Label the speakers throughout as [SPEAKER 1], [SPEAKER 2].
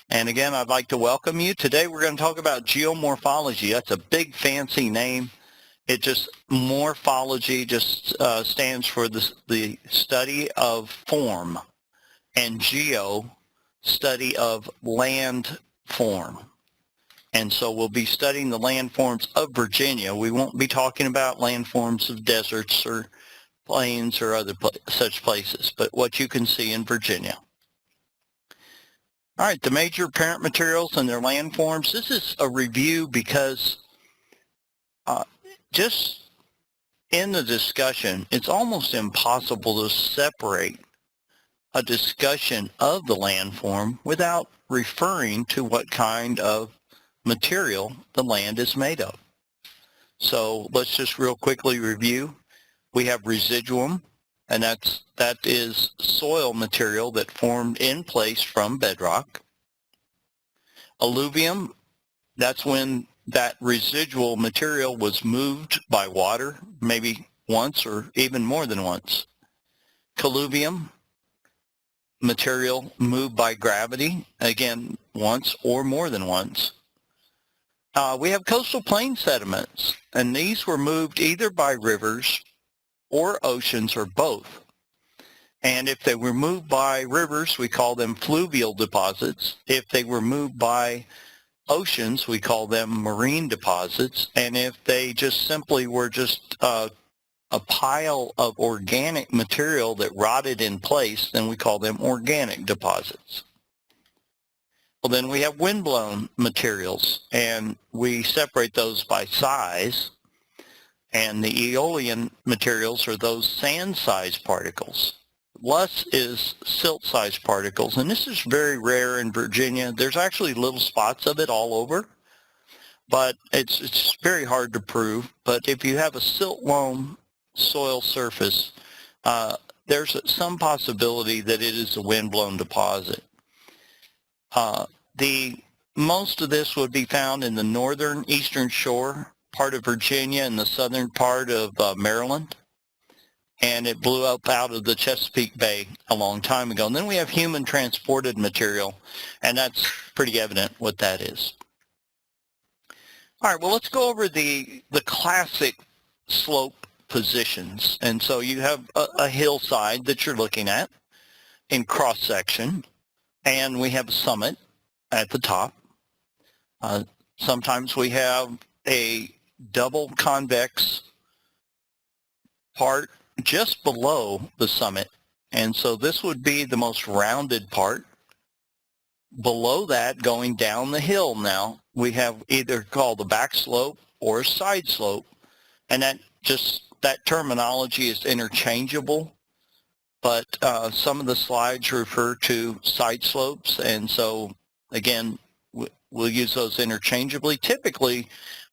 [SPEAKER 1] And again, I'd like to welcome you. Today we're going to talk about geomorphology. That's a big fancy name. It just, morphology just stands for the study of form, and geo, study of land form. And so we'll be studying the landforms of Virginia. We won't be talking about landforms of deserts or plains or other such places, but what you can see in Virginia. All right, the major parent materials and their landforms. This is a review because just in the discussion, it's almost impossible to separate a discussion of the landform without referring to what kind of material the land is made of. So let's just real quickly review. We have residuum, and that is soil material that formed in place from bedrock. Alluvium, that's when that residual material was moved by water, maybe once or even more than once. Colluvium, material moved by gravity, again, once or more than once. We have coastal plain sediments, and these were moved either by rivers or oceans or both. And if they were moved by rivers, we call them fluvial deposits. If they were moved by oceans, we call them marine deposits. And if they just simply were just a pile of organic material that rotted in place, then we call them organic deposits. Well, then we have windblown materials, and we separate those by size. And the aeolian materials are those sand-sized particles. Less is silt-sized particles, and this is very rare in Virginia. There's actually little spots of it all over, but it's very hard to prove. But if you have a silt loam soil surface, there's some possibility that it is a windblown deposit. Most of this would be found in the northern eastern shore part of Virginia and the southern part of Maryland, and it blew up out of the Chesapeake Bay a long time ago. And then we have human transported material, and that's pretty evident what that is. All right, well, let's go over the classic slope positions. And so you have a hillside that you're looking at in cross-section, and we have a summit at the top. Sometimes we have a double convex part just below the summit, and so this would be the most rounded part. Below that, going down the hill now, we have either called the back slope or side slope, and that terminology is interchangeable, but some of the slides refer to side slopes, and so again, we'll use those interchangeably. Typically,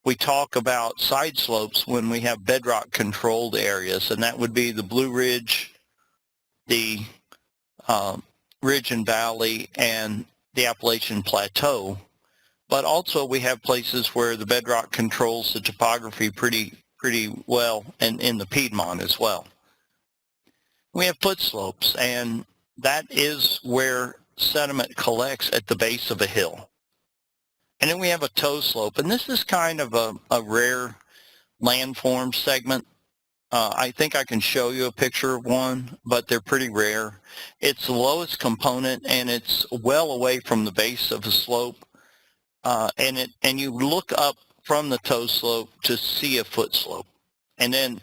[SPEAKER 1] we talk about side slopes when we have bedrock controlled areas, and that would be the Blue Ridge, the Ridge and Valley, and the Appalachian Plateau. But also we have places where the bedrock controls the topography pretty well, and in the Piedmont as well. We have foot slopes, and that is where sediment collects at the base of a hill. And then we have a toe slope, and this is kind of a rare landform segment. I think I can show you a picture of one, but they're pretty rare. It's the lowest component, and it's well away from the base of a slope. And you look up from the toe slope to see a foot slope. And then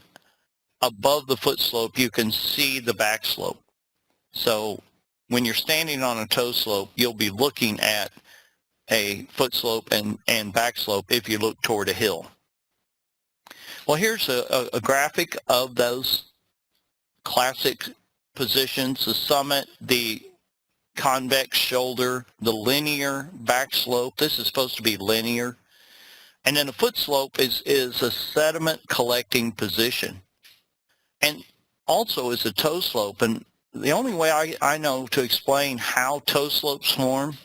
[SPEAKER 1] above the foot slope, you can see the back slope. So when you're standing on a toe slope, you'll be looking at a foot slope and back slope if you look toward a hill. Well, here's a graphic of those classic positions: the summit, the convex shoulder, the linear back slope. This is supposed to be linear. And then a foot slope is a sediment collecting position, and also is a toe slope. And the only way I know to explain how toe slopes form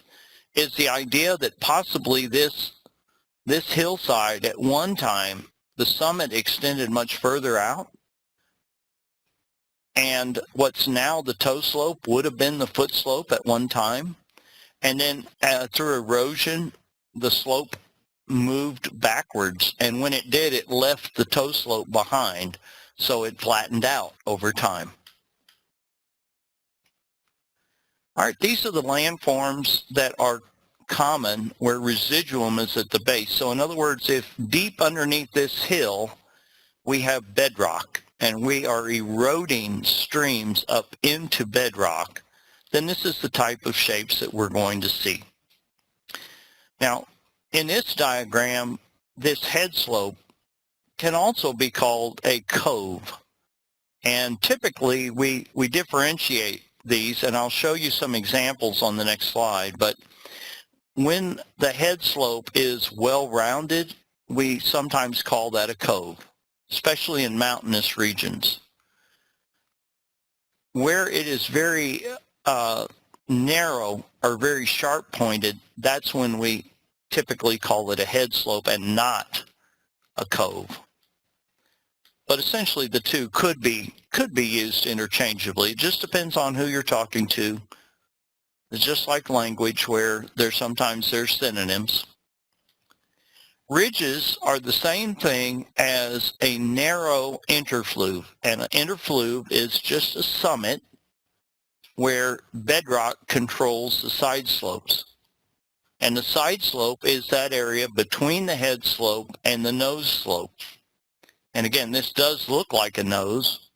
[SPEAKER 1] is the idea that possibly this hillside at one time, the summit extended much further out, and what's now the toe slope would have been the foot slope at one time. And then through erosion, the slope moved backwards. And when it did, it left the toe slope behind. So it flattened out over time. All right, these are the landforms that are common where residuum is at the base. So in other words, if deep underneath this hill, we have bedrock and we are eroding streams up into bedrock, then this is the type of shapes that we're going to see. Now, in this diagram, this head slope can also be called a cove. And typically, we differentiate these, and I'll show you some examples on the next slide. But when the head slope is well-rounded, we sometimes call that a cove, especially in mountainous regions. Where it is very narrow or very sharp-pointed, that's when we typically call it a head slope and not a cove. But essentially the two could be used interchangeably. It just depends on who you're talking to. It's just like language where sometimes there's synonyms. Ridges are the same thing as a narrow interfluve, and an interfluve is just a summit where bedrock controls the side slopes. And the side slope is that area between the head slope and the nose slope. And again, this does look like a nose.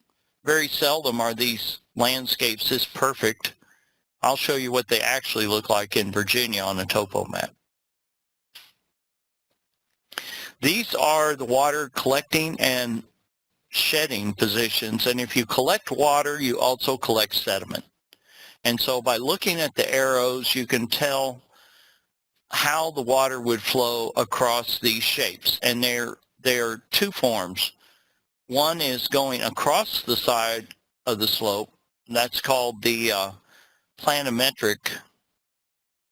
[SPEAKER 1] Very seldom are these landscapes this perfect. I'll show you what they actually look like in Virginia on a topo map. These are the water collecting and shedding positions. And if you collect water, you also collect sediment. And so by looking at the arrows, you can tell how the water would flow across these shapes. And there are two forms. One is going across the side of the slope. That's called the planimetric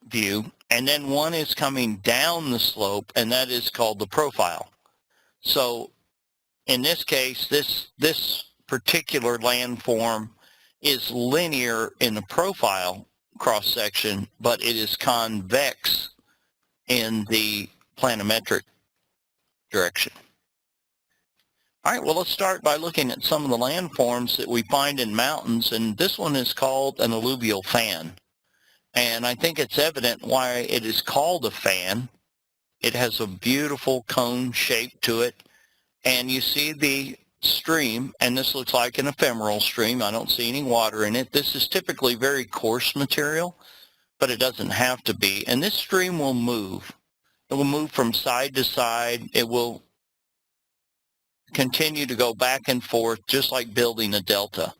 [SPEAKER 1] view. And then one is coming down the slope, and that is called the profile. So in this case, this particular landform is linear in the profile cross-section, but it is convex in the planimetric direction. All right, well, let's start by looking at some of the landforms that we find in mountains, and this one is called an alluvial fan. And I think it's evident why it is called a fan. It has a beautiful cone shape to it, and you see the stream, and this looks like an ephemeral stream. I don't see any water in it. This is typically very coarse material, but it doesn't have to be. And this stream will move. It will move from side to side. It will continue to go back and forth, just like building a delta.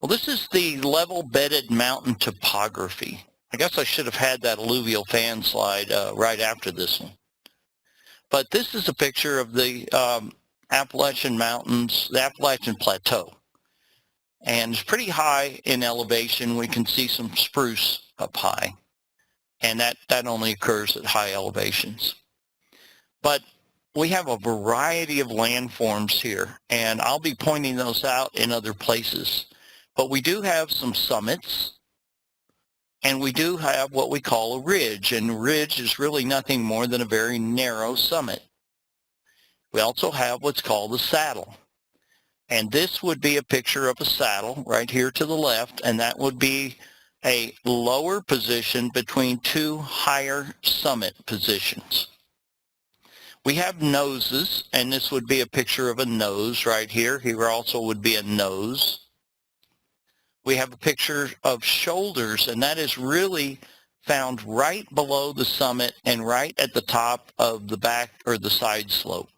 [SPEAKER 1] Well, this is the level-bedded mountain topography. I guess I should have had that alluvial fan slide right after this one. But this is a picture of the Appalachian Mountains, the Appalachian Plateau. And it's pretty high in elevation. We can see some spruce up high. And that only occurs at high elevations. But we have a variety of landforms here, and I'll be pointing those out in other places. But we do have some summits, and we do have what we call a ridge, and a ridge is really nothing more than a very narrow summit. We also have what's called a saddle, and this would be a picture of a saddle right here to the left, and that would be a lower position between two higher summit positions. We have noses, and this would be a picture of a nose right here. Here also would be a nose. We have a picture of shoulders, and that is really found right below the summit and right at the top of the back or the side slope.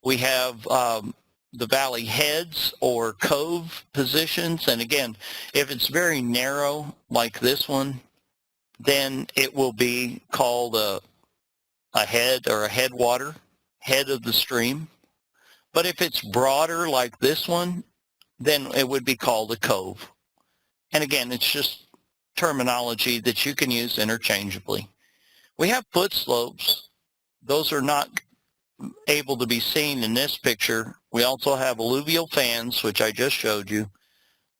[SPEAKER 1] We have the valley heads or cove positions, and again, if it's very narrow like this one, then it will be called a head or a headwater, head of the stream. But if it's broader like this one, then it would be called a cove. And again, it's just terminology that you can use interchangeably. We have foot slopes. Those are not able to be seen in this picture. We also have alluvial fans, which I just showed you,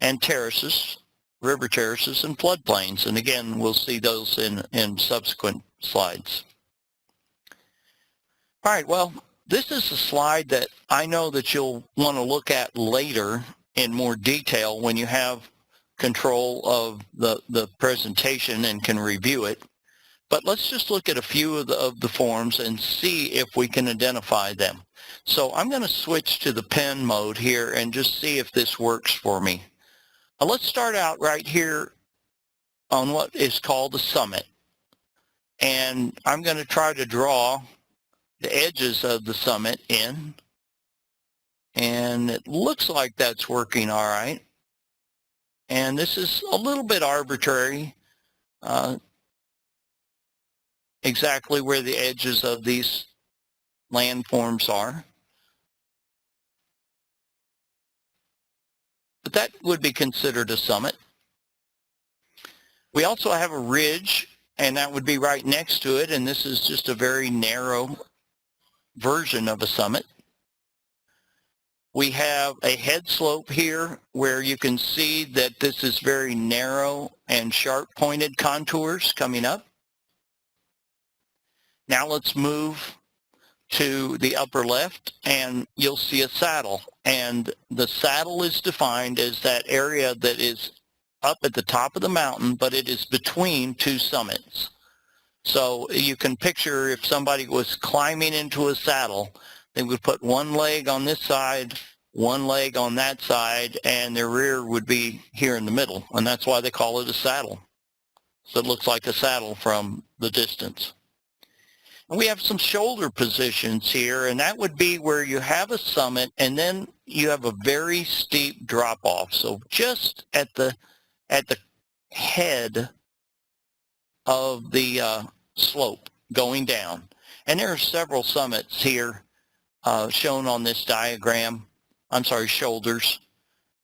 [SPEAKER 1] and terraces. river terraces and floodplains. And again, we'll see those in subsequent slides. All right, well, this is a slide that I know that you'll want to look at later in more detail when you have control of the presentation and can review it. But let's just look at a few of the forms and see if we can identify them. So I'm going to switch to the pen mode here and just see if this works for me. Let's start out right here on what is called the summit. And I'm going to try to draw the edges of the summit in. And it looks like that's working all right. And this is a little bit arbitrary, exactly where the edges of these landforms are. But that would be considered a summit. We also have a ridge, and that would be right next to it, and this is just a very narrow version of a summit. We have a head slope here where you can see that this is very narrow and sharp pointed contours coming up. Now let's move to the upper left and you'll see a saddle, and the saddle is defined as that area that is up at the top of the mountain, but it is between two summits. So you can picture if somebody was climbing into a saddle, they would put one leg on this side, one leg on that side, and their rear would be here in the middle, and that's why they call it a saddle. So it looks like a saddle from the distance. And we have some shoulder positions here, and that would be where you have a summit and then you have a very steep drop-off. So just at the head of the slope going down. And there are several summits here shown on this diagram. I'm sorry, shoulders.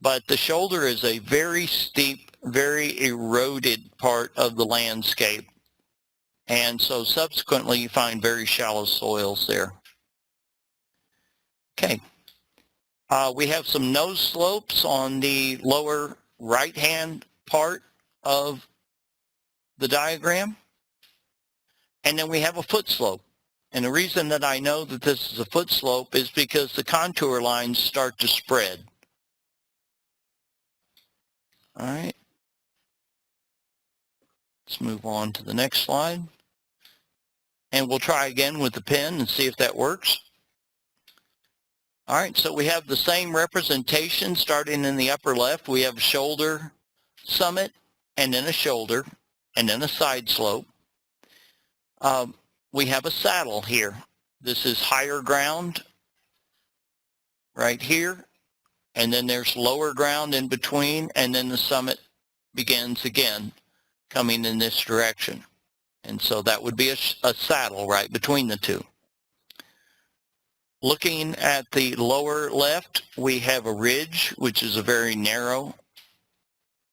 [SPEAKER 1] But the shoulder is a very steep, very eroded part of the landscape. And so subsequently you find very shallow soils there. Okay. We have some nose slopes on the lower right-hand part of the diagram. And then we have a foot slope. And the reason that I know that this is a foot slope is because the contour lines start to spread. All right. Let's move on to the next slide. And we'll try again with the pen and see if that works. All right, so we have the same representation starting in the upper left. We have a shoulder summit, and then a shoulder, and then a side slope. We have a saddle here. This is higher ground right here, and then there's lower ground in between, and then the summit begins again coming in this direction. And so that would be a saddle right between the two. Looking at the lower left, we have a ridge, which is a very narrow,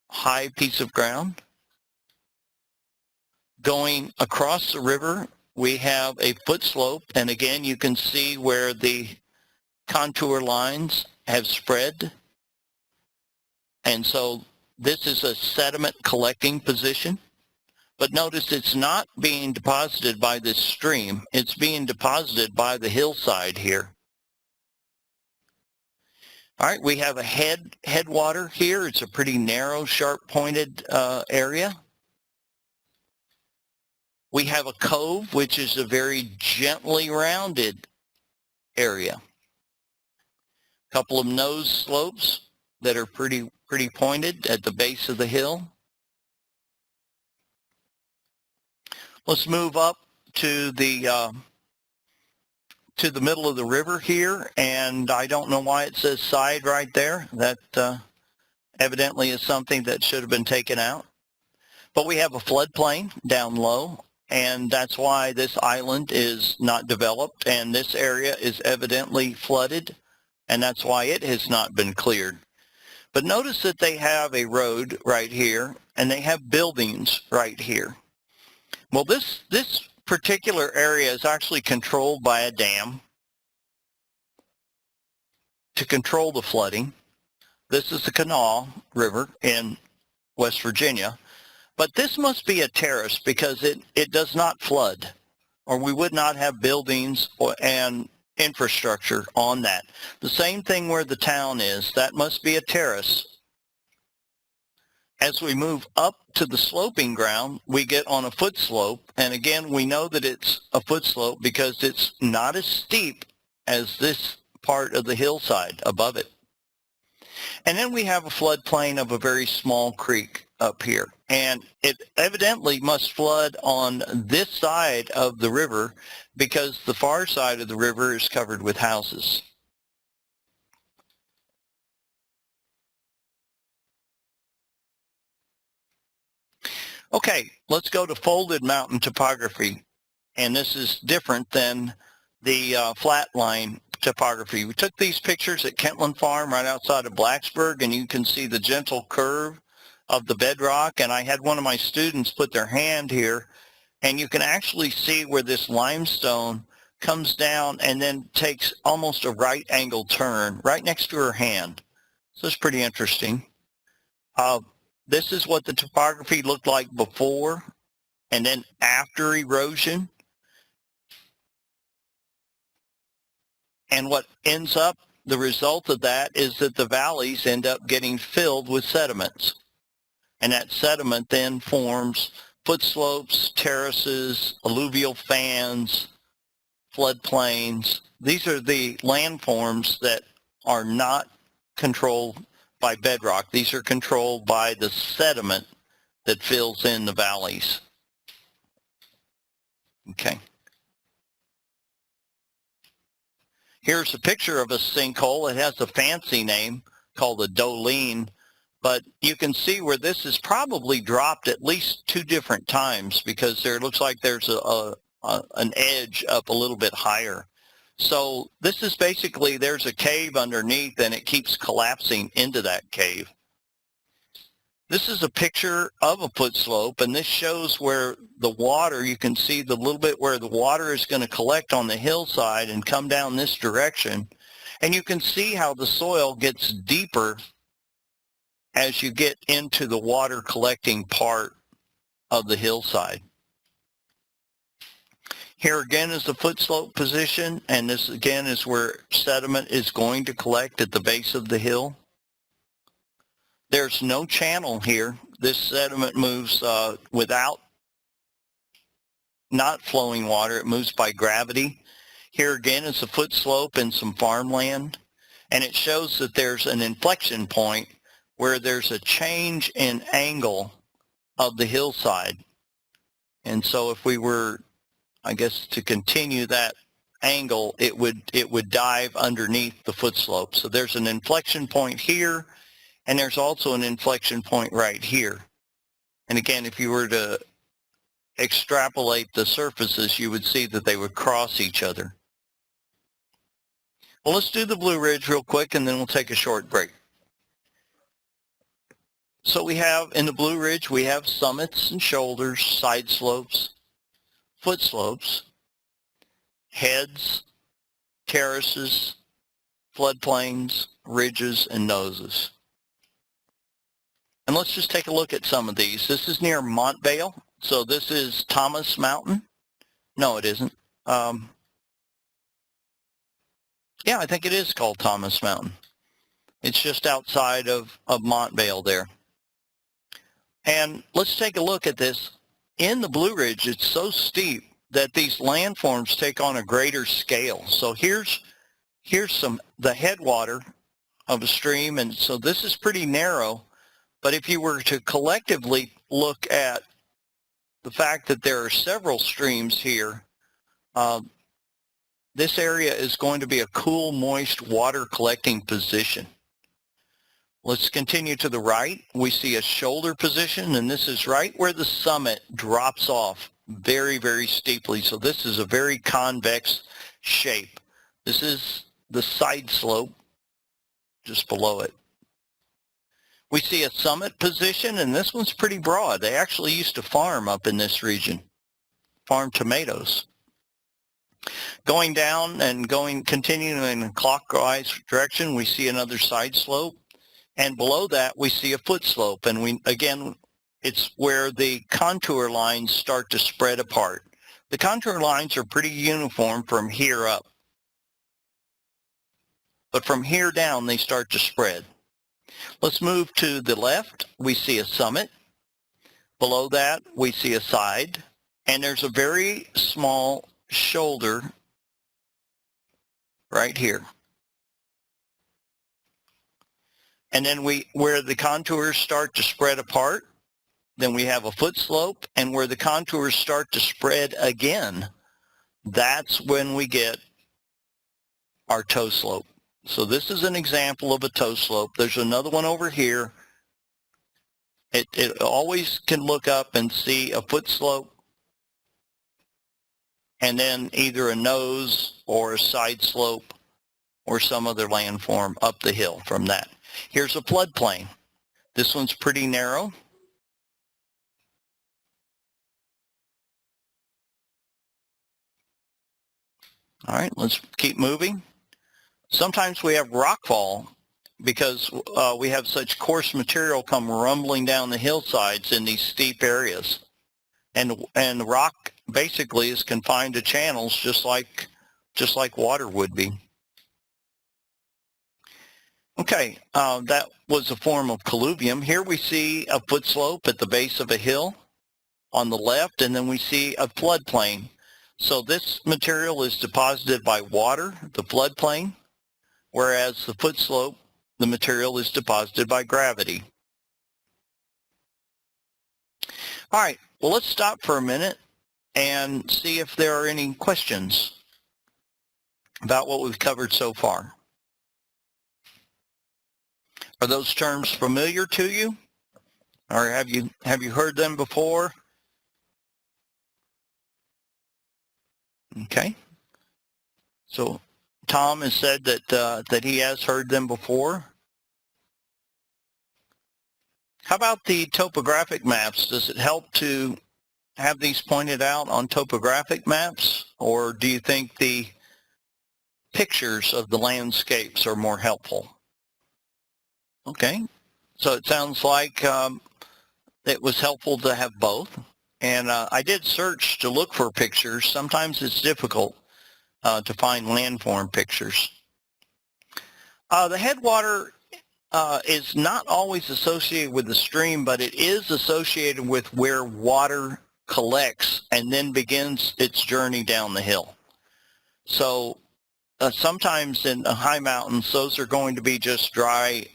[SPEAKER 1] high piece of ground. Going across the river, we have a foot slope, and again you can see where the contour lines have spread. And so this is a sediment collecting position. But notice it's not being deposited by this stream. It's being deposited by the hillside here. All right, we have a headwater here. It's a pretty narrow, sharp-pointed area. We have a cove, which is a very gently rounded area. A couple of nose slopes that are pretty pointed at the base of the hill. Let's move up to the middle of the river here, and I don't know why it says side right there. That evidently is something that should have been taken out. But we have a floodplain down low, and that's why this island is not developed, and this area is evidently flooded, and that's why it has not been cleared. But notice that they have a road right here, and they have buildings right here. Well, this particular area is actually controlled by a dam to control the flooding. This is the Kanawha River in West Virginia. But this must be a terrace because it does not flood, or we would not have buildings and infrastructure on that. The same thing where the town is, that must be a terrace. As we move up to the sloping ground, we get on a foot slope. And again, we know that it's a foot slope because it's not as steep as this part of the hillside above it. And then we have a floodplain of a very small creek up here. And it evidently must flood on this side of the river because the far side of the river is covered with houses. Okay, let's go to folded mountain topography. And this is different than the flat line topography. We took these pictures at Kentland Farm right outside of Blacksburg, and you can see the gentle curve of the bedrock. And I had one of my students put their hand here, and you can actually see where this limestone comes down and then takes almost a right angle turn right next to her hand. So it's pretty interesting. This is what the topography looked like before and then after erosion. And what ends up, the result of that is that the valleys end up getting filled with sediments. And that sediment then forms foot slopes, terraces, alluvial fans, floodplains. These are the landforms that are not controlled by bedrock. These are controlled by the sediment that fills in the valleys. Okay. Here's a picture of a sinkhole. It has a fancy name called a dolene, but you can see where this is probably dropped at least 2 different times because there looks like there's an edge up a little bit higher. So this is basically, there's a cave underneath and it keeps collapsing into that cave. This is a picture of a foot slope, and this shows where the water, you can see the little bit where the water is going to collect on the hillside and come down this direction. And you can see how the soil gets deeper as you get into the water collecting part of the hillside. Here again is the foot slope position, and this again is where sediment is going to collect at the base of the hill. There's no channel here. This sediment moves without not flowing water. It moves by gravity. Here again is a foot slope and some farmland, and it shows that there's an inflection point where there's a change in angle of the hillside. And so if we were, I guess, to continue that angle, it would dive underneath the foot slope. So there's an inflection point here, and there's also an inflection point right here. And again, if you were to extrapolate the surfaces, you would see that they would cross each other. Well, let's do the Blue Ridge real quick, and then we'll take a short break. So we have, in the Blue Ridge, we have summits and shoulders, side slopes, foot slopes, heads, terraces, floodplains, ridges, and noses. And let's just take a look at some of these. This is near Montvale, so this is Thomas Mountain. No, it isn't. Yeah, I think it is called Thomas Mountain. It's just outside of Montvale there. And let's take a look at this. In the Blue Ridge, it's so steep that these landforms take on a greater scale. So here's the headwater of a stream, and so this is pretty narrow. But if you were to collectively look at the fact that there are several streams here, this area is going to be a cool, moist water collecting position. Let's continue to the right. We see a shoulder position, and this is right where the summit drops off very, very steeply. So this is a very convex shape. This is the side slope just below it. We see a summit position, and this one's pretty broad. They actually used to farm up in this region, farm tomatoes. Going down and continuing in a clockwise direction, we see another side slope. And below that, we see a foot slope. And again, it's where the contour lines start to spread apart. The contour lines are pretty uniform from here up. But from here down, they start to spread. Let's move to the left. We see a summit. Below that, we see a side. And there's a very small shoulder right here. And then where the contours start to spread apart, then we have a foot slope, and where the contours start to spread again, that's when we get our toe slope. So this is an example of a toe slope. There's another one over here. It always can look up and see a foot slope, and then either a nose or a side slope or some other landform up the hill from that. Here's a floodplain. This one's pretty narrow. All right, let's keep moving. Sometimes we have rockfall because we have such coarse material come rumbling down the hillsides in these steep areas. And rock basically is confined to channels just like water would be. Okay, that was a form of colluvium. Here we see a foot slope at the base of a hill on the left, and then we see a floodplain. So this material is deposited by water, the floodplain, whereas the foot slope, the material is deposited by gravity. All right, well, let's stop for a minute and see if there are any questions about what we've covered so far. Are those terms familiar to you, or have you heard them before? Okay. So Tom has said that he has heard them before. How about the topographic maps? Does it help to have these pointed out on topographic maps, or do you think the pictures of the landscapes are more helpful? Okay, so it sounds like it was helpful to have both. And I did search to look for pictures. Sometimes it's difficult to find landform pictures. The headwater is not always associated with the stream, but it is associated with where water collects and then begins its journey down the hill. So sometimes in the high mountains, those are going to be just dry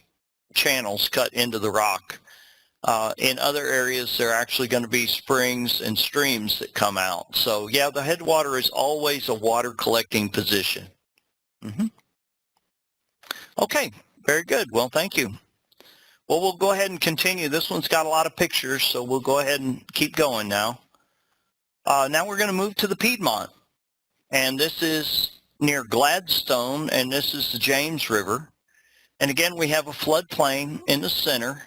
[SPEAKER 1] channels cut into the rock. In other areas, there are actually going to be springs and streams that come out. So yeah, the headwater is always a water collecting position. Okay, very good. Well, thank you. Well, we'll go ahead and continue. This one's got a lot of pictures, so we'll go ahead and keep going now. Now we're going to move to the Piedmont. And this is near Gladstone, and this is the James River. And again, we have a floodplain in the center.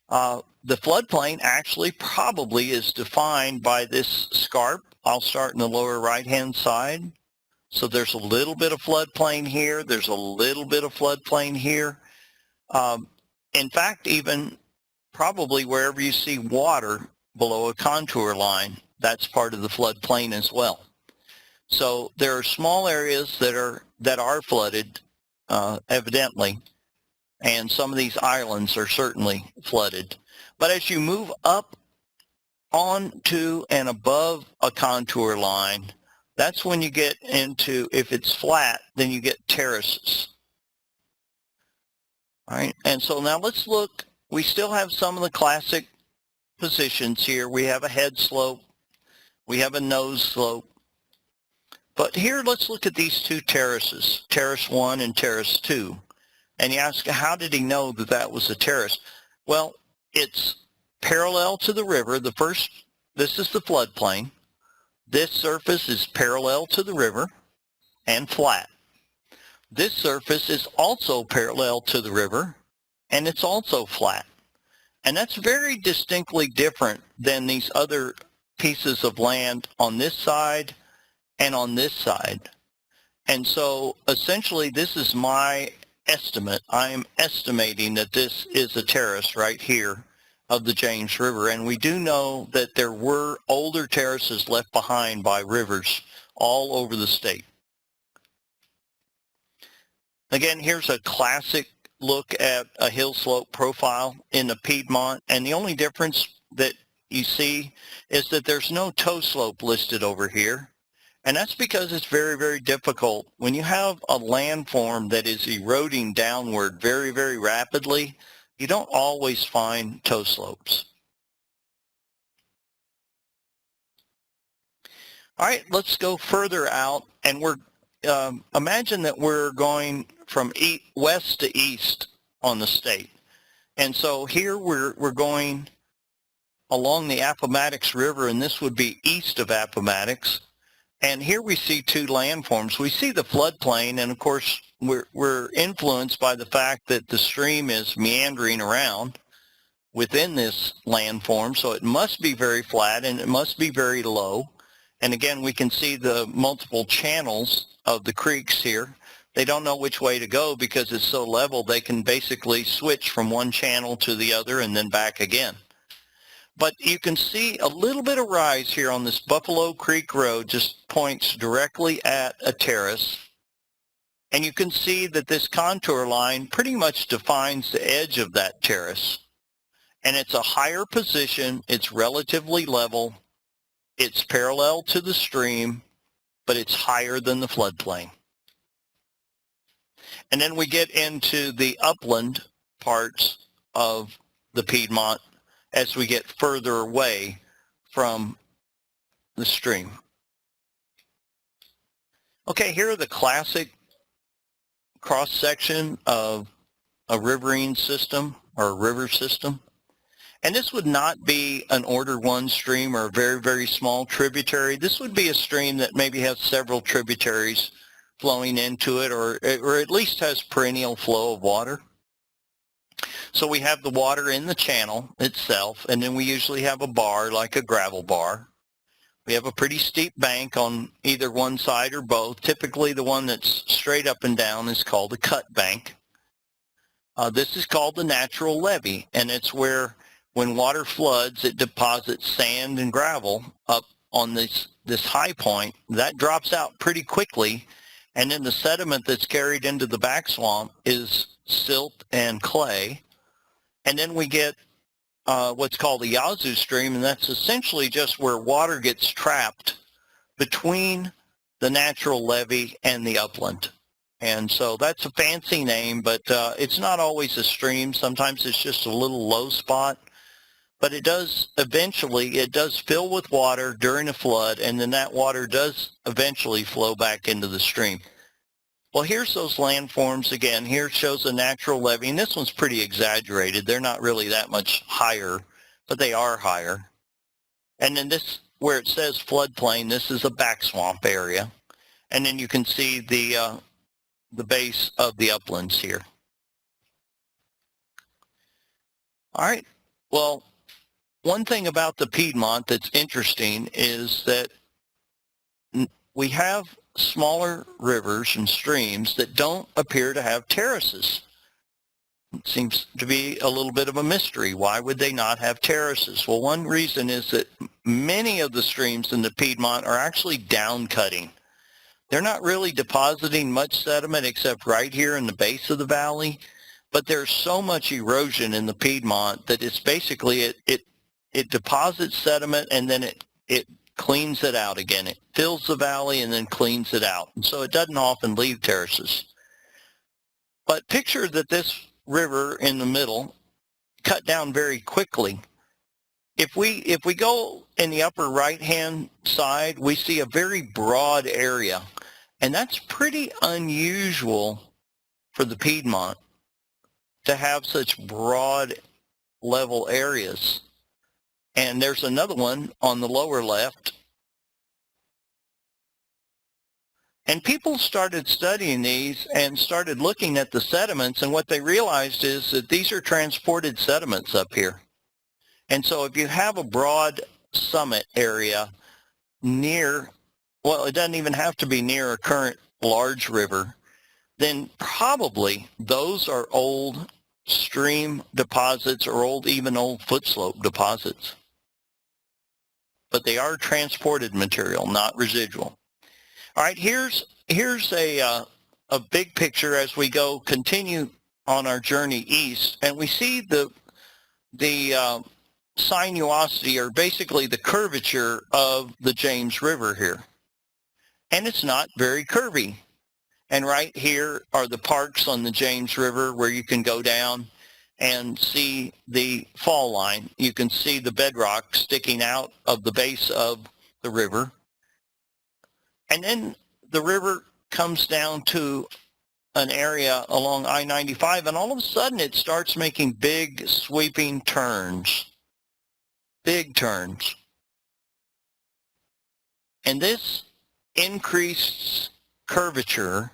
[SPEAKER 1] The floodplain actually probably is defined by this scarp. I'll start in the lower right-hand side. So there's a little bit of floodplain here. There's a little bit of floodplain here. In fact, even probably wherever you see water below a contour line, that's part of the floodplain as well. So there are small areas that are flooded, evidently, and some of these islands are certainly flooded. But as you move up onto and above a contour line, that's when you get into, if it's flat, then you get terraces. All right, and so now let's look. We still have some of the classic positions here. We have a head slope. We have a nose slope. But here, let's look at these two terraces, Terrace 1 and Terrace 2. And you ask, how did he know that that was a terrace? Well, it's parallel to the river. This is the floodplain. This surface is parallel to the river and flat. This surface is also parallel to the river, and it's also flat. And that's very distinctly different than these other pieces of land on this side and on this side. And so essentially this is my estimate. I am estimating that this is a terrace right here of the James River, and we do know that there were older terraces left behind by rivers all over the state. Again, here's a classic look at a hill slope profile in the Piedmont, and the only difference that you see is that there's no toe slope listed over here. And that's because it's very, very difficult. When you have a landform that is eroding downward very, very rapidly, you don't always find toe slopes. All right, let's go further out, and we're imagine that we're going from west to east on the state. And so here we're going along the Appomattox River, and this would be east of Appomattox. And here we see two landforms. We see the floodplain, and of course we're influenced by the fact that the stream is meandering around within this landform, so it must be very flat and it must be very low. And again, we can see the multiple channels of the creeks here. They don't know which way to go because it's so level, they can basically switch from one channel to the other and then back again. But you can see a little bit of rise here on this Buffalo Creek Road, just points directly at a terrace. And you can see that this contour line pretty much defines the edge of that terrace. And it's a higher position, it's relatively level, it's parallel to the stream, but it's higher than the floodplain. And then we get into the upland parts of the Piedmont as we get further away from the stream. Okay, here are the classic cross-section of a riverine system or a river system. And this would not be an order one stream or a very, very small tributary. This would be a stream that maybe has several tributaries flowing into it, or at least has perennial flow of water. So we have the water in the channel itself, and then we usually have a bar, like a gravel bar. We have a pretty steep bank on either one side or both. Typically the one that's straight up and down is called a cut bank. This is called the natural levee, and it's where when water floods, it deposits sand and gravel up on this high point. That drops out pretty quickly, and then the sediment that's carried into the back swamp is silt and clay. And then we get what's called the Yazoo stream, and that's essentially just where water gets trapped between the natural levee and the upland. And so that's a fancy name, but it's not always a stream. Sometimes it's just a little low spot. But it does eventually, it does fill with water during a flood, and then that water does eventually flow back into the stream. Well, here's those landforms again. Here it shows a natural levee, and this one's pretty exaggerated. They're not really that much higher, but they are higher. And then this, where it says floodplain, this is a back swamp area. And then you can see the base of the uplands here. All right, well, one thing about the Piedmont that's interesting is that we have smaller rivers and streams that don't appear to have terraces. It seems to be a little bit of a mystery. Why would they not have terraces? Well, one reason is that many of the streams in the Piedmont are actually down-cutting. They're not really depositing much sediment except right here in the base of the valley, but there's so much erosion in the Piedmont that it's basically, it deposits sediment and then it cleans it out again. It fills the valley and then cleans it out. And so it doesn't often leave terraces. But picture that this river in the middle cut down very quickly. If we go in the upper right-hand side, we see a very broad area. And that's pretty unusual for the Piedmont to have such broad level areas. And there's another one on the lower left. And people started studying these and started looking at the sediments, and what they realized is that these are transported sediments up here. And so if you have a broad summit area near, well, it doesn't even have to be near a current large river. then probably those are old stream deposits or even old foot slope deposits. But they are transported material, not residual. All right, here's a big picture as we continue on our journey east, and we see the sinuosity, or basically the curvature of the James River here. And it's not very curvy. And right here are the parks on the James River where you can go down and see the fall line. You can see the bedrock sticking out of the base of the river. And then the river comes down to an area along I-95, and all of a sudden it starts making big sweeping turns. Big turns. And this increased curvature,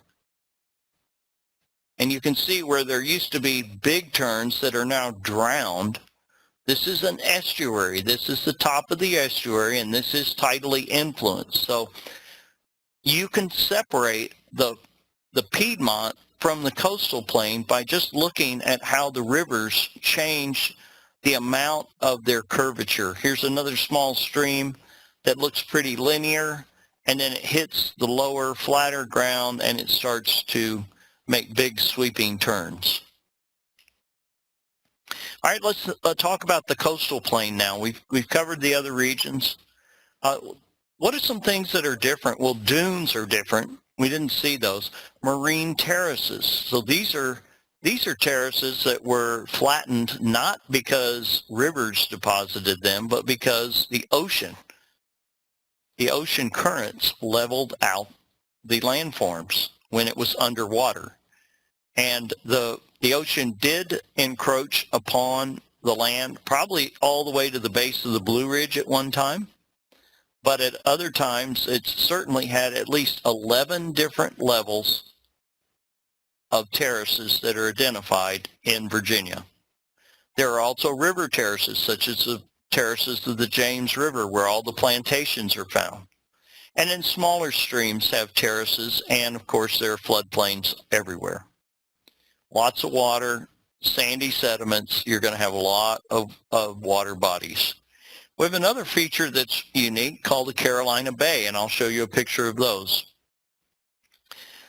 [SPEAKER 1] and you can see where there used to be big turns that are now drowned. This is an estuary. This is the top of the estuary, and this is tidally influenced. So you can separate the Piedmont from the coastal plain by just looking at how the rivers change the amount of their curvature. Here's another small stream that looks pretty linear, and then it hits the lower, flatter ground, and it starts to make big sweeping turns. All right, let's talk about the coastal plain now. We've covered the other regions. What are some things that are different? Well, dunes are different. We didn't see those. Marine terraces. So these are terraces that were flattened not because rivers deposited them, but because the ocean currents leveled out the landforms when it was underwater. And the ocean did encroach upon the land, probably all the way to the base of the Blue Ridge at one time. But at other times, it certainly had at least 11 different levels of terraces that are identified in Virginia. There are also river terraces, such as the terraces of the James River, where all the plantations are found. And then smaller streams have terraces, and of course there are floodplains everywhere. Lots of water, sandy sediments. You're going to have a lot of water bodies. We have another feature that's unique called the Carolina Bay, and I'll show you a picture of those.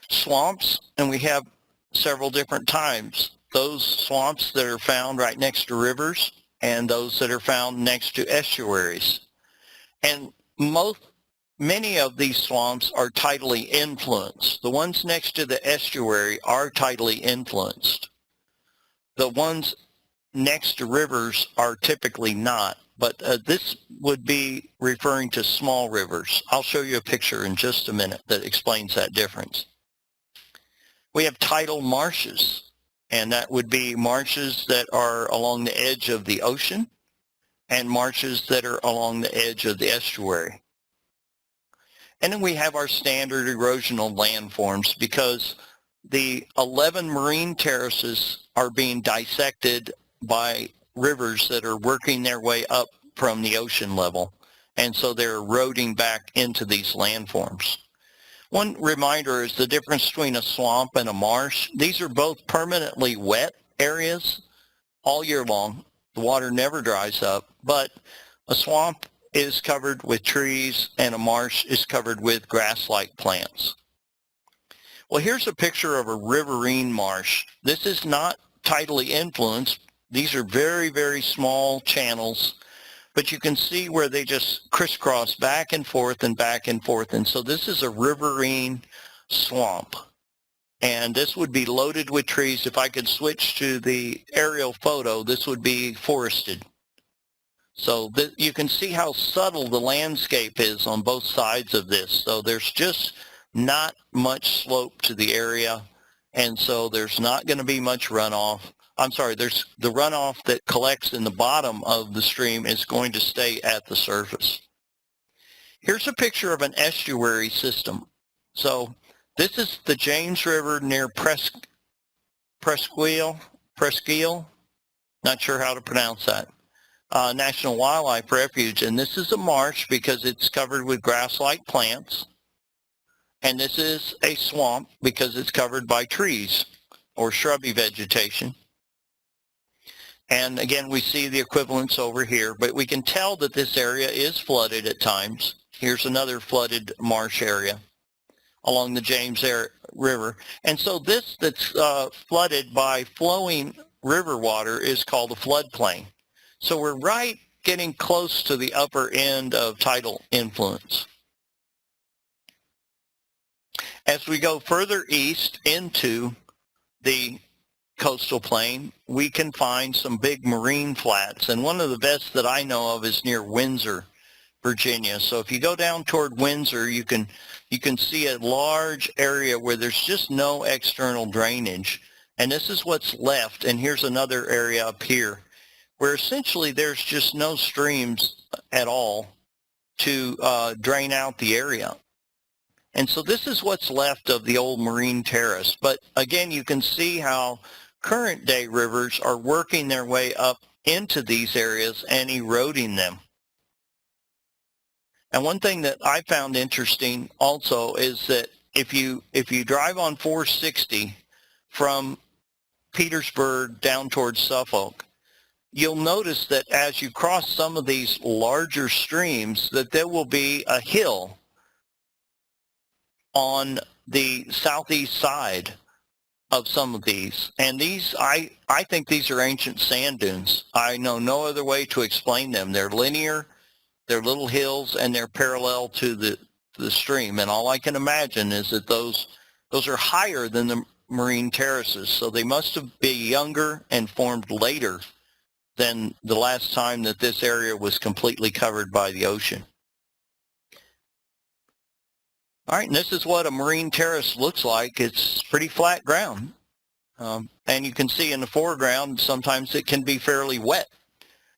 [SPEAKER 1] Swamps, and we have several different types. Those swamps that are found right next to rivers and those that are found next to estuaries. And many of these swamps are tidally influenced. The ones next to the estuary are tidally influenced. The ones next to rivers are typically not. But this would be referring to small rivers. I'll show you a picture in just a minute that explains that difference. We have tidal marshes, and that would be marshes that are along the edge of the ocean and marshes that are along the edge of the estuary. And then we have our standard erosional landforms, because the 11 marine terraces are being dissected by rivers that are working their way up from the ocean level, and so they're eroding back into these landforms. One reminder is the difference between a swamp and a marsh. These are both permanently wet areas all year long. The water never dries up, but a swamp is covered with trees and a marsh is covered with grass-like plants. Well, here's a picture of a riverine marsh. This is not tidally influenced. These are very, very small channels, but you can see where they just crisscross back and forth and back and forth. And so this is a riverine swamp. And this would be loaded with trees. If I could switch to the aerial photo, this would be forested. So you can see how subtle the landscape is on both sides of this. So there's just not much slope to the area, and so there's not going to be much runoff. There's the runoff that collects in the bottom of the stream is going to stay at the surface. Here's a picture of an estuary system. So this is the James River near Presqu'île, not sure how to pronounce that, National Wildlife Refuge. And this is a marsh because it's covered with grass-like plants. And this is a swamp because it's covered by trees or shrubby vegetation. And again, we see the equivalents over here, but we can tell that this area is flooded at times. Here's another flooded marsh area along the James River. And so this that's flooded by flowing river water is called a floodplain. So we're right getting close to the upper end of tidal influence. As we go further east into the coastal plain, we can find some big marine flats. And one of the best that I know of is near Windsor, Virginia. So if you go down toward Windsor, you can see a large area where there's just no external drainage. And this is what's left. And here's another area up here where essentially there's just no streams at all to drain out the area. And so this is what's left of the old marine terrace. But again, you can see how current day rivers are working their way up into these areas and eroding them. And one thing that I found interesting also is that if you drive on 460 from Petersburg down towards Suffolk, you'll notice that as you cross some of these larger streams that there will be a hill on the southeast side of some of these. And these, I think these are ancient sand dunes. I know no other way to explain them. They're linear, they're little hills, and they're parallel to the stream. And all I can imagine is that those are higher than the marine terraces. So they must have been younger and formed later than the last time that this area was completely covered by the ocean. All right, and this is what a marine terrace looks like. It's pretty flat ground. And you can see in the foreground, sometimes it can be fairly wet.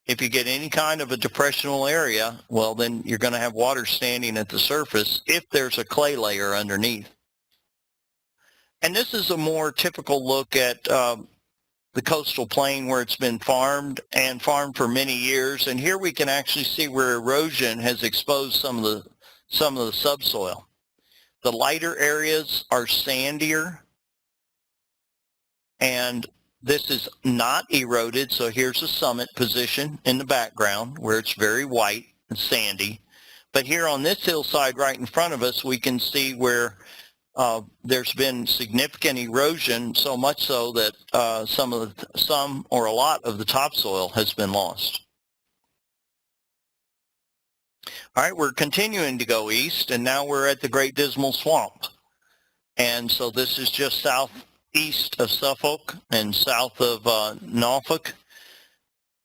[SPEAKER 1] If you get any kind of a depressional area, well, then you're going to have water standing at the surface if there's a clay layer underneath. And this is a more typical look at the coastal plain where it's been farmed for many years. And here we can actually see where erosion has exposed some of the subsoil. The lighter areas are sandier, and this is not eroded. So here's a summit position in the background where it's very white and sandy. But here on this hillside right in front of us, we can see where there's been significant erosion, so much so that some or a lot of the topsoil has been lost. All right, we're continuing to go east, and now we're at the Great Dismal Swamp. And so this is just southeast of Suffolk and south of Norfolk.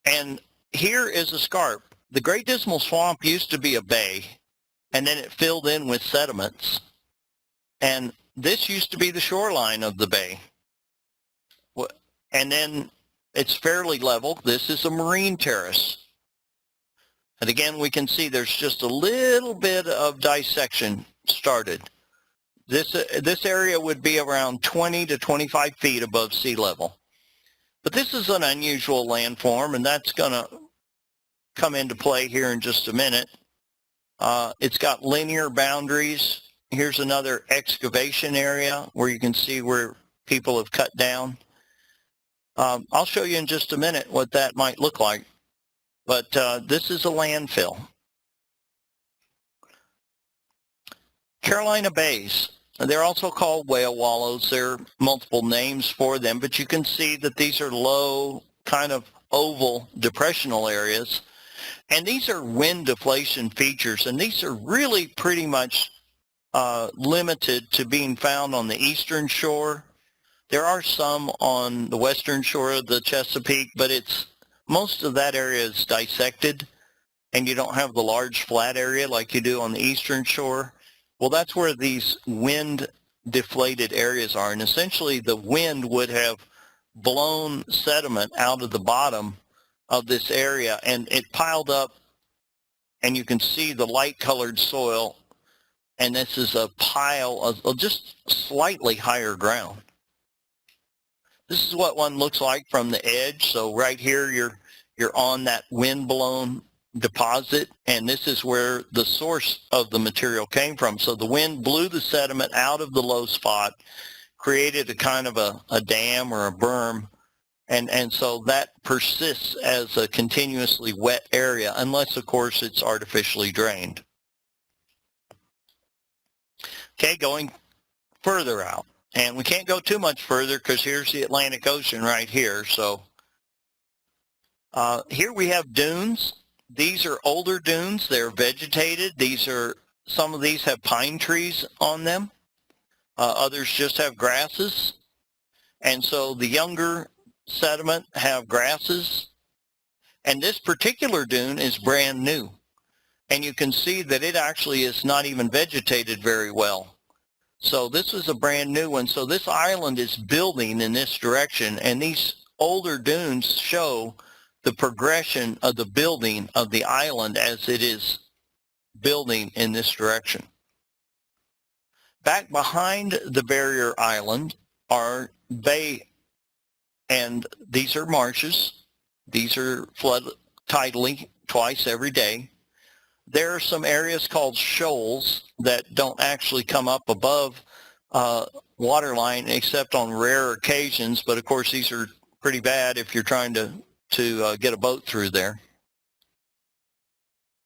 [SPEAKER 1] And here is a scarp. The Great Dismal Swamp used to be a bay, and then it filled in with sediments. And this used to be the shoreline of the bay. And then it's fairly level. This is a marine terrace. And again, we can see there's just a little bit of dissection started. This area would be around 20 to 25 feet above sea level. But this is an unusual landform, and that's going to come into play here in just a minute. It's got linear boundaries. Here's another excavation area where you can see where people have cut down. I'll show you in just a minute what that might look like. But this is a landfill. Carolina bays. They're also called whale wallows. There are multiple names for them, but you can see that these are low, kind of oval depressional areas. And these are wind deflation features, and these are really pretty much limited to being found on the eastern shore. There are some on the western shore of the Chesapeake, but most of that area is dissected, and you don't have the large flat area like you do on the eastern shore. Well, that's where these wind deflated areas are, and essentially the wind would have blown sediment out of the bottom of this area, and it piled up, and you can see the light colored soil, and this is a pile of just slightly higher ground. This is what one looks like from the edge. So right here, you're on that wind-blown deposit, and this is where the source of the material came from. So the wind blew the sediment out of the low spot, created a kind of a dam or a berm, and so that persists as a continuously wet area, unless, of course, it's artificially drained. Okay, going further out. And we can't go too much further because here's the Atlantic Ocean right here. So here we have dunes. These are older dunes. They're vegetated. Some of these have pine trees on them. Others just have grasses. And so the younger sediment have grasses. And this particular dune is brand new. And you can see that it actually is not even vegetated very well. So this is a brand new one. So this island is building in this direction, and these older dunes show the progression of the building of the island as it is building in this direction. Back behind the barrier island are bay, and these are marshes. These are flood tidally twice every day. There are some areas called shoals that don't actually come up above waterline except on rare occasions, but of course these are pretty bad if you're trying to get a boat through there.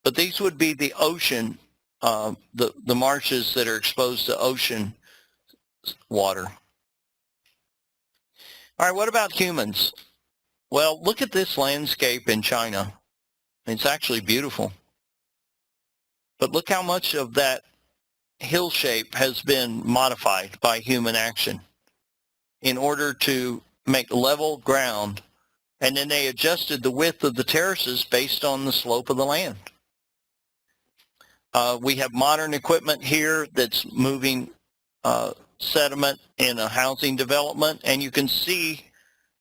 [SPEAKER 1] But these would be the ocean, the marshes that are exposed to ocean water. All right, what about humans? Well, look at this landscape in China. It's actually beautiful. But look how much of that hill shape has been modified by human action in order to make level ground, and then they adjusted the width of the terraces based on the slope of the land. We have modern equipment here that's moving sediment in a housing development, and you can see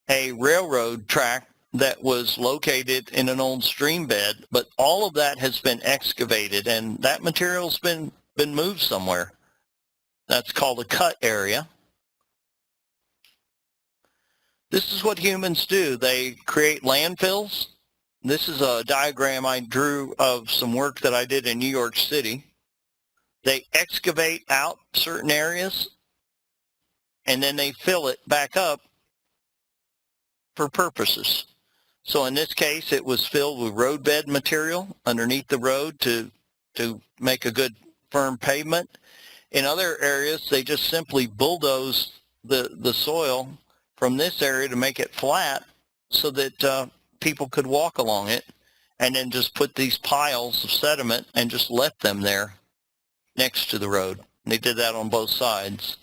[SPEAKER 1] a railroad track that was located in an old stream bed, but all of that has been excavated, and that material's been moved somewhere. That's called a cut area. This is what humans do. They create landfills. This is a diagram I drew of some work that I did in New York City. They excavate out certain areas, and then they fill it back up for purposes. So in this case, it was filled with roadbed material underneath the road to make a good firm pavement. In other areas, they just simply bulldoze the soil from this area to make it flat so that people could walk along it, and then just put these piles of sediment and just let them there next to the road. And they did that on both sides.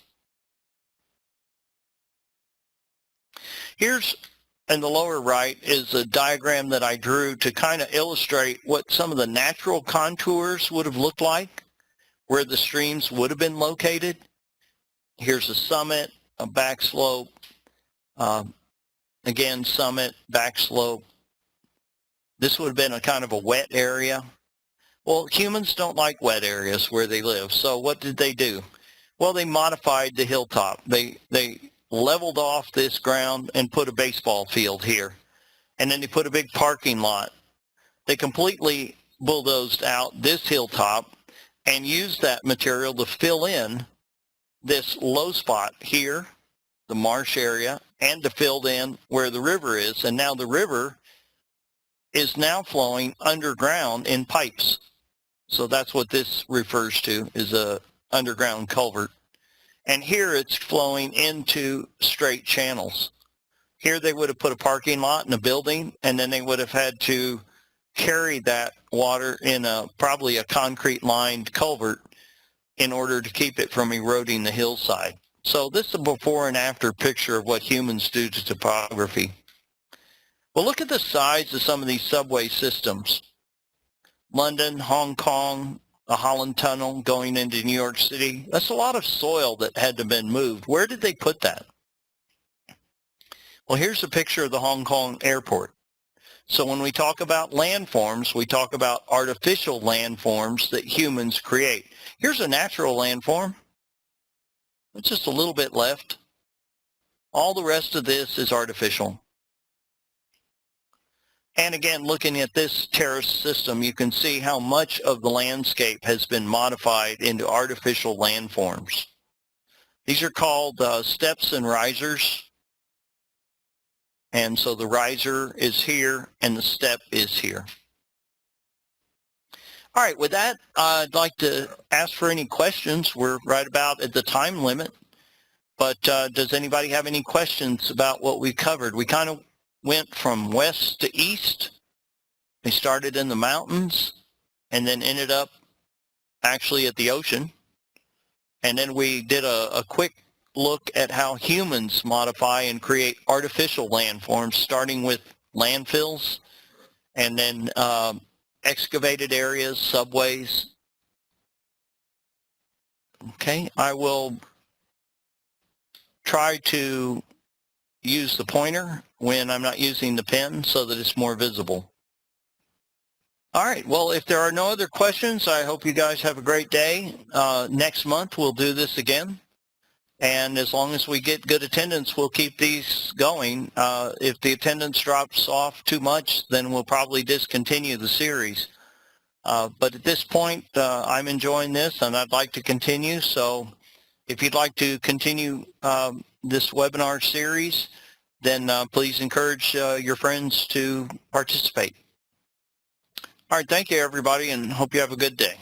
[SPEAKER 1] Here's in the lower right is a diagram that I drew to kind of illustrate what some of the natural contours would have looked like, where the streams would have been located. Here's a summit, a back slope, again, summit, back slope. This would have been a kind of a wet area. Well, humans don't like wet areas where they live, so what did they do? Well, they modified the hilltop. They leveled off this ground and put a baseball field here. And then they put a big parking lot. They completely bulldozed out this hilltop and used that material to fill in this low spot here, the marsh area, and to fill in where the river is. And now the river is now flowing underground in pipes. So that's what this refers to, is a underground culvert. And here it's flowing into straight channels. Here they would have put a parking lot and a building, and then they would have had to carry that water in probably a concrete lined culvert in order to keep it from eroding the hillside. So this is a before and after picture of what humans do to topography. Well, look at the size of some of these subway systems. London, Hong Kong, the Holland Tunnel going into New York City. That's a lot of soil that had to have been moved. Where did they put that? Well, here's a picture of the Hong Kong airport. So when we talk about landforms, we talk about artificial landforms that humans create. Here's a natural landform. It's just a little bit left. All the rest of this is artificial. And again, looking at this terrace system, you can see how much of the landscape has been modified into artificial landforms. These are called steps and risers. And so the riser is here and the step is here. All right, with that, I'd like to ask for any questions. We're right about at the time limit. But does anybody have any questions about what we covered? We kind of went from west to east. We started in the mountains and then ended up actually at the ocean. And then we did a quick look at how humans modify and create artificial landforms, starting with landfills and then excavated areas, subways. Okay, I will try to use the pointer when I'm not using the pen so that it's more visible. All right, well, if there are no other questions, I hope you guys have a great day. Next month, we'll do this again. And as long as we get good attendance, we'll keep these going. If the attendance drops off too much, then we'll probably discontinue the series. But at this point, I'm enjoying this and I'd like to continue. So if you'd like to continue this webinar series, then please encourage your friends to participate. All right, thank you everybody and hope you have a good day.